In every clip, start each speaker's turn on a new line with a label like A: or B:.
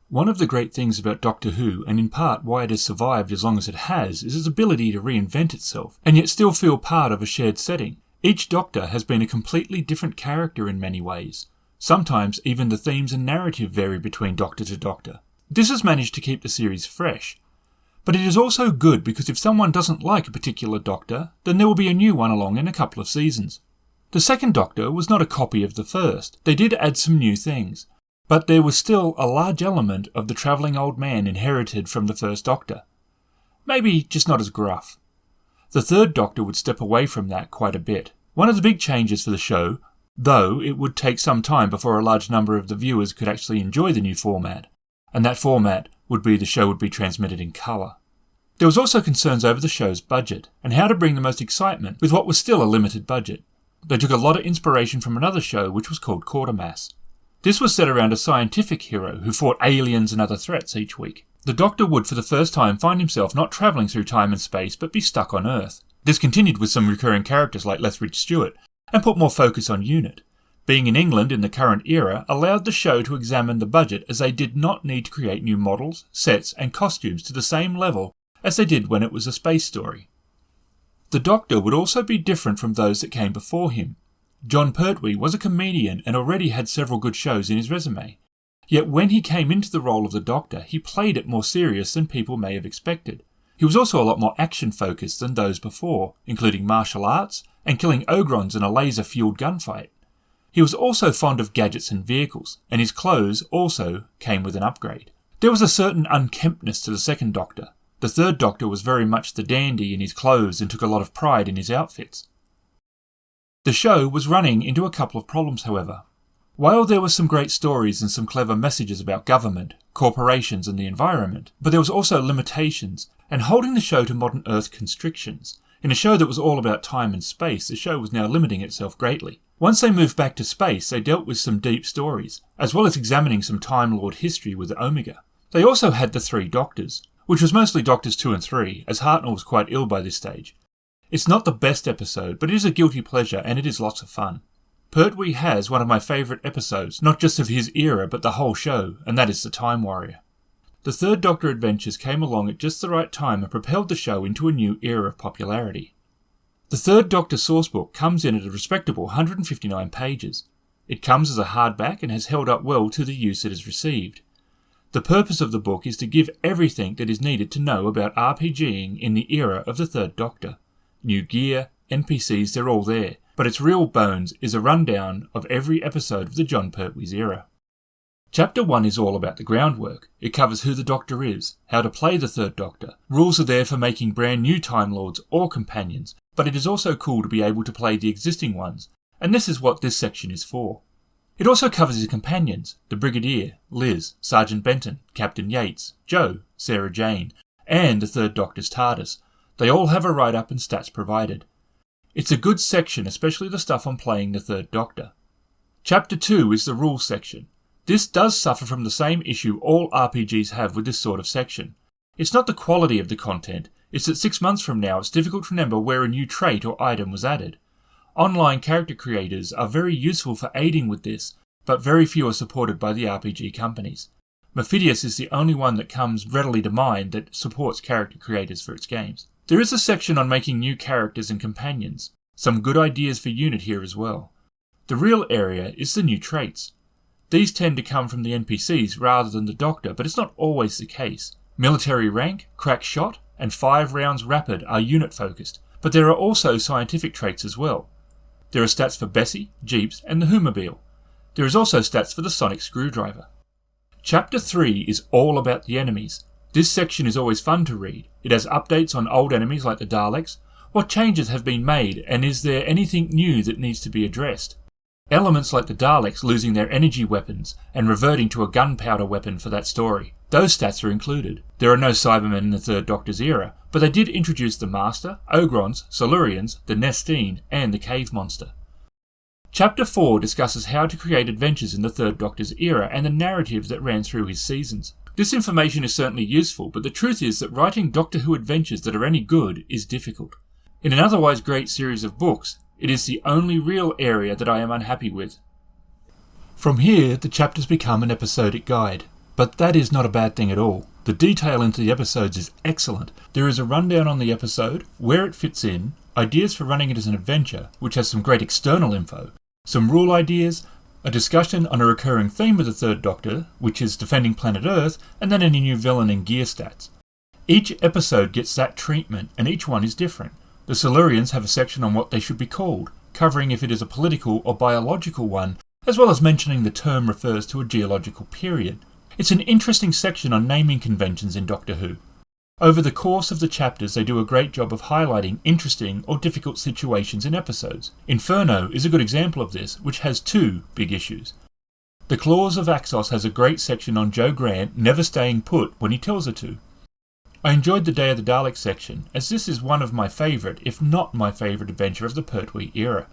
A: One of the great things about Doctor Who, and in part why it has survived as long as it has, is its ability to reinvent itself, and yet still feel part of a shared setting. Each Doctor has been a completely different character in many ways. Sometimes even the themes and narrative vary between Doctor to Doctor. This has managed to keep the series fresh. But it is also good because if someone doesn't like a particular Doctor, then there will be a new one along in a couple of seasons. The second Doctor was not a copy of the first. They did add some new things, but there was still a large element of the travelling old man inherited from the first Doctor. Maybe just not as gruff. The third Doctor would step away from that quite a bit. One of the big changes for the show, though it would take some time before a large number of the viewers could actually enjoy the new format, and that format would be the show would be transmitted in colour. There was also concerns over the show's budget, and how to bring the most excitement with what was still a limited budget. They took a lot of inspiration from another show which was called Quatermass. This was set around a scientific hero who fought aliens and other threats each week. The Doctor would for the first time find himself not travelling through time and space but be stuck on Earth. This continued with some recurring characters like Lethbridge Stewart and put more focus on Unit. Being in England in the current era allowed the show to examine the budget as they did not need to create new models, sets and costumes to the same level as they did when it was a space story. The Doctor would also be different from those that came before him. Jon Pertwee was a comedian and already had several good shows in his resume. Yet when he came into the role of the Doctor, he played it more serious than people may have expected. He was also a lot more action-focused than those before, including martial arts and killing Ogrons in a laser-fueled gunfight. He was also fond of gadgets and vehicles, and his clothes also came with an upgrade. There was a certain unkemptness to the second Doctor. The third Doctor was very much the dandy in his clothes and took a lot of pride in his outfits. The show was running into a couple of problems, however. While there were some great stories and some clever messages about government, corporations and the environment, but there was also limitations and holding the show to modern Earth constrictions. In a show that was all about time and space, the show was now limiting itself greatly. Once they moved back to space, they dealt with some deep stories, as well as examining some Time Lord history with Omega. They also had the three Doctors, which was mostly Doctors 2 and 3, as Hartnell was quite ill by this stage. It's not the best episode, but it is a guilty pleasure and it is lots of fun. Pertwee has one of my favourite episodes, not just of his era but the whole show, and that is The Time Warrior. The third Doctor adventures came along at just the right time and propelled the show into a new era of popularity. The third Doctor sourcebook comes in at a respectable 159 pages. It comes as a hardback and has held up well to the use it has received. The purpose of the book is to give everything that is needed to know about RPGing in the era of the third Doctor. New gear, NPCs, they're all there, but its real bones is a rundown of every episode of the Jon Pertwee's era. Chapter 1 is all about the groundwork. It covers who the Doctor is, how to play the third Doctor. Rules are there for making brand new Time Lords or companions, but it is also cool to be able to play the existing ones, and this is what this section is for. It also covers his companions, the Brigadier, Liz, Sergeant Benton, Captain Yates, Jo, Sarah Jane, and the third Doctor's TARDIS. They all have a write-up and stats provided. It's a good section, especially the stuff on playing the third Doctor. Chapter 2 is the rules section. This does suffer from the same issue all RPGs have with this sort of section. It's not the quality of the content, it's that 6 months from now it's difficult to remember where a new trait or item was added. Online character creators are very useful for aiding with this, but very few are supported by the RPG companies. Mephidius is the only one that comes readily to mind that supports character creators for its games. There is a section on making new characters and companions. Some good ideas for Unit here as well. The real area is the new traits. These tend to come from the NPCs rather than the Doctor, but it's not always the case. Military rank, crack shot, and 5 rounds rapid are Unit focused, but there are also scientific traits as well. There are stats for Bessie, Jeeps, and the Hoomobile. There is also stats for the sonic screwdriver. Chapter 3 is all about the enemies. This section is always fun to read. It has updates on old enemies like the Daleks, what changes have been made, and is there anything new that needs to be addressed. Elements like the Daleks losing their energy weapons and reverting to a gunpowder weapon for that story. Those stats are included. There are no Cybermen in the third Doctor's era, but they did introduce the Master, Ogrons, Silurians, the Nestine, and the Cave Monster. Chapter 4 discusses how to create adventures in the third Doctor's era and the narrative that ran through his seasons. This information is certainly useful, but the truth is that writing Doctor Who adventures that are any good is difficult. In an otherwise great series of books, it is the only real area that I am unhappy with. From here, the chapters become an episodic guide. But that is not a bad thing at all. The detail into the episodes is excellent. There is a rundown on the episode, where it fits in, ideas for running it as an adventure, which has some great external info, some rule ideas, a discussion on a recurring theme of the Third Doctor, which is defending planet Earth, and then any new villain and gear stats. Each episode gets that treatment, and each one is different. The Silurians have a section on what they should be called, covering if it is a political or biological one, as well as mentioning the term refers to a geological period. It's an interesting section on naming conventions in Doctor Who. Over the course of the chapters, they do a great job of highlighting interesting or difficult situations in episodes. Inferno is a good example of this, which has two big issues. The Claws of Axos has a great section on Jo Grant never staying put when he tells her to. I enjoyed the Day of the Daleks section, as this is one of my favourite, if not my favourite adventure of the Pertwee era.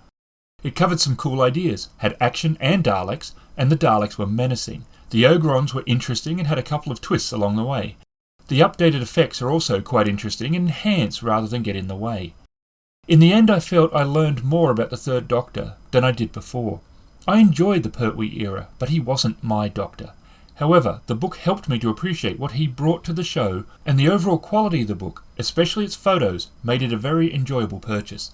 A: It covered some cool ideas, had action and Daleks, and the Daleks were menacing. The Ogrons were interesting and had a couple of twists along the way. The updated effects are also quite interesting and enhance rather than get in the way. In the end, I felt I learned more about the Third Doctor than I did before. I enjoyed the Pertwee era, but he wasn't my Doctor. However, the book helped me to appreciate what he brought to the show, and the overall quality of the book, especially its photos, made it a very enjoyable purchase.